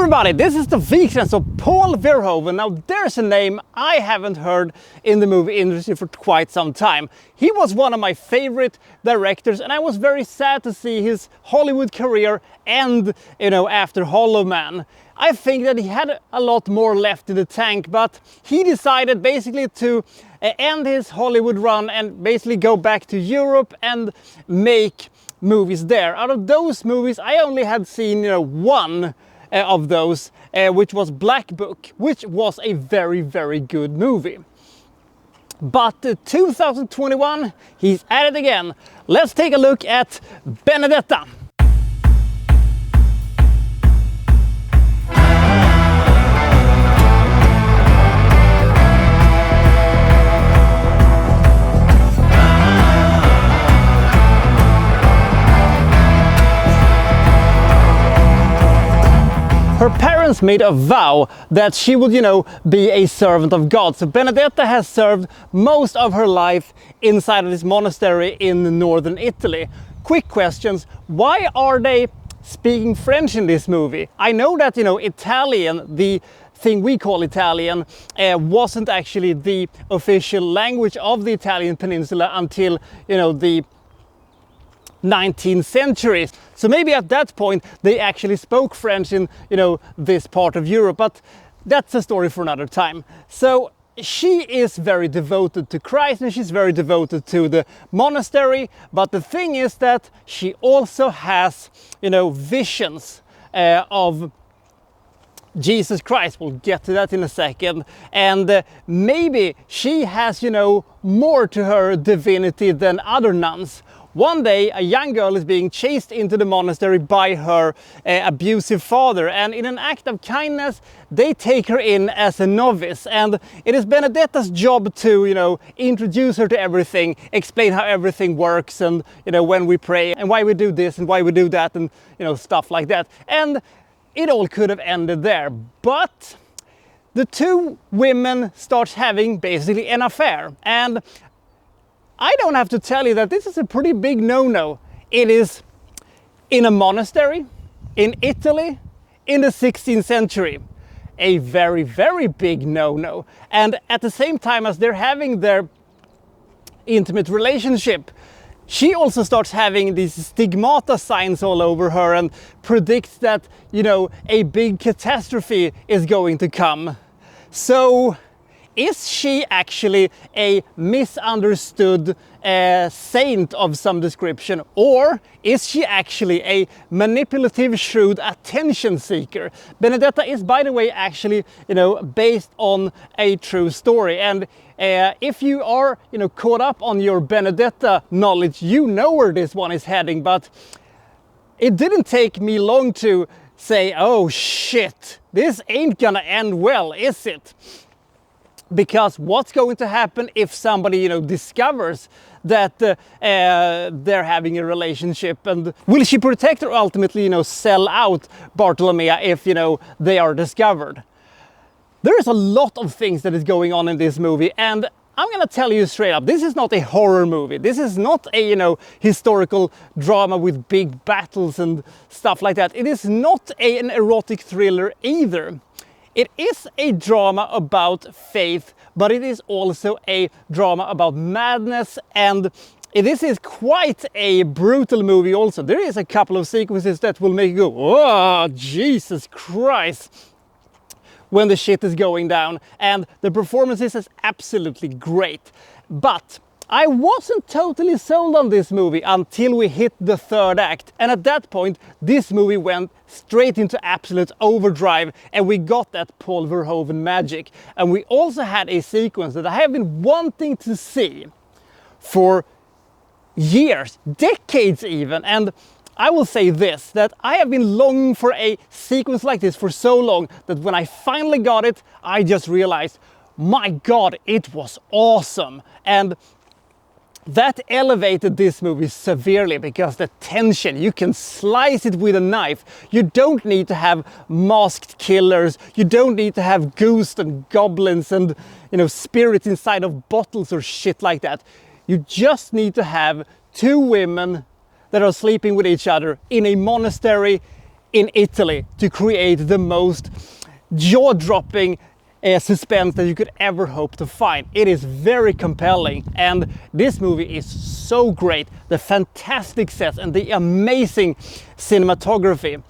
everybody, this is the Wikstrand, so Paul Verhoeven. Now there's a name I haven't heard in the movie industry for quite some time. He was one of my favorite directors and I was very sad to see his Hollywood career end, after Hollow Man. I think that he had a lot more left in the tank, but he decided basically to end his Hollywood run and basically go back to Europe and make movies there. Out of those movies, I only had seen one of those, which was Black Book, which was a very, very good movie. But 2021, he's at it again. Let's take a look at Benedetta. Her parents made a vow that she would, be a servant of God. So Benedetta has served most of her life inside of this monastery in northern Italy. Quick questions. Why are they speaking French in this movie? I know that, Italian, the thing we call Italian, wasn't actually the official language of the Italian peninsula until, the 19th century. So maybe at that point they actually spoke French in, this part of Europe, but that's a story for another time. So she is very devoted to Christ and she's very devoted to the monastery, but the thing is that she also has, visions of Jesus Christ. We'll get to that in a second. And maybe she has, more to her divinity than other nuns. One day, a young girl is being chased into the monastery by her abusive father, and in an act of kindness, they take her in as a novice. And it is Benedetta's job to, introduce her to everything, explain how everything works, and, when we pray, and why we do this, and why we do that, and, stuff like that. And it all could have ended there, but the two women start having basically an affair. And I don't have to tell you that this is a pretty big no-no. It is in a monastery, in Italy, in the 16th century. A very, very big no-no. And at the same time as they're having their intimate relationship, she also starts having these stigmata signs all over her and predicts that, a big catastrophe is going to come. So, is she actually a misunderstood saint of some description, or is she actually a manipulative, shrewd attention seeker? Benedetta is, by the way, actually, based on a true story. And if you are, caught up on your Benedetta knowledge, you know where this one is heading. But it didn't take me long to say, oh shit, this ain't gonna end well, is it? Because what's going to happen if somebody, discovers that they're having a relationship? And will she protect or ultimately, sell out Bartolomea if, they are discovered? There is a lot of things that is going on in this movie, and I'm gonna tell you straight up, this is not a horror movie. This is not a, historical drama with big battles and stuff like that. It is not an erotic thriller either. It is a drama about faith, but it is also a drama about madness, and this is quite a brutal movie also. There is a couple of sequences that will make you go, oh, Jesus Christ, when the shit is going down, and the performances is absolutely great. But I wasn't totally sold on this movie until we hit the third act. And at that point, this movie went straight into absolute overdrive and we got that Paul Verhoeven magic. And we also had a sequence that I have been wanting to see for years, decades even. And I will say this, that I have been longing for a sequence like this for so long that when I finally got it, I just realized, my God, it was awesome. And that elevated this movie severely because the tension, you can slice it with a knife. You don't need to have masked killers. You don't need to have ghosts and goblins and, spirits inside of bottles or shit like that. You just need to have two women that are sleeping with each other in a monastery in Italy to create the most jaw-dropping suspense that you could ever hope to find. It is very compelling, and this movie is so great. The fantastic sets and the amazing cinematography.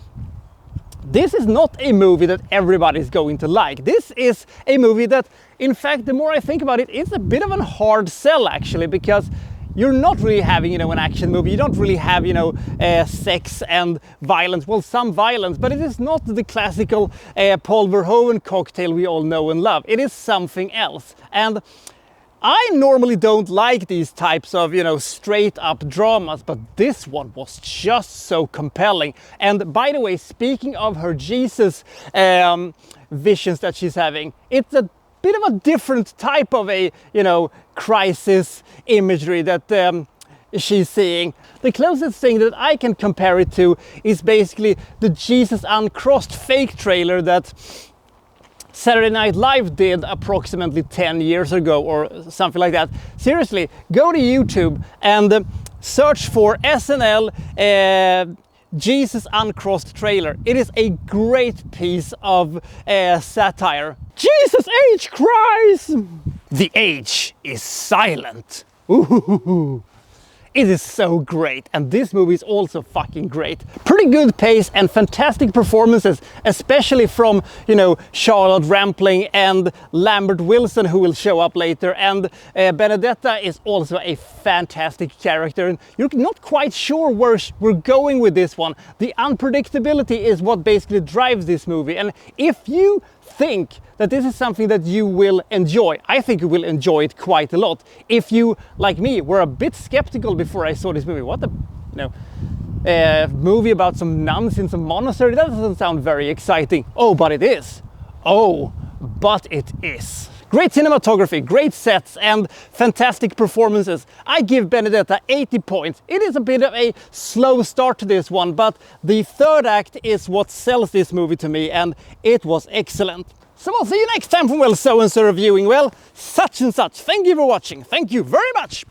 This is not a movie that everybody's going to like. This is a movie that, in fact, the more I think about it, it's a bit of a hard sell actually, because you're not really having, you know, an action movie. You don't really have, you know, sex and violence. Well, some violence, but it is not the classical Paul Verhoeven cocktail we all know and love. It is something else. And I normally don't like these types of, you know, straight up dramas, but this one was just so compelling. And by the way, speaking of her Jesus visions that she's having, it's a bit of a different type of a, you know, crisis imagery that she's seeing. The closest thing that I can compare it to is basically the Jesus Uncrossed fake trailer that Saturday Night Live did approximately 10 years ago or something like that. Seriously, go to YouTube and search for SNL Jesus Uncrossed trailer. It is a great piece of satire. Jesus H cries! The H is silent. Ooh. It is so great, and this movie is also fucking great. Pretty good pace and fantastic performances, especially from, you know, Charlotte Rampling and Lambert Wilson, who will show up later, and Benedetta is also a fantastic character, and you're not quite sure where we're going with this one. The unpredictability is what basically drives this movie, and if you think that this is something that you will enjoy, I think you will enjoy it quite a lot. If you, like me, were a bit skeptical before I saw this movie, what the, you know, movie about some nuns in some monastery, that doesn't sound very exciting. Oh, but it is. Oh, but it is. Great cinematography, great sets, and fantastic performances. I give Benedetta 80 points. It is a bit of a slow start to this one, but the third act is what sells this movie to me, and it was excellent. So I'll see you next time from, well, so-and-so reviewing, well, such and such. Thank you for watching. Thank you very much.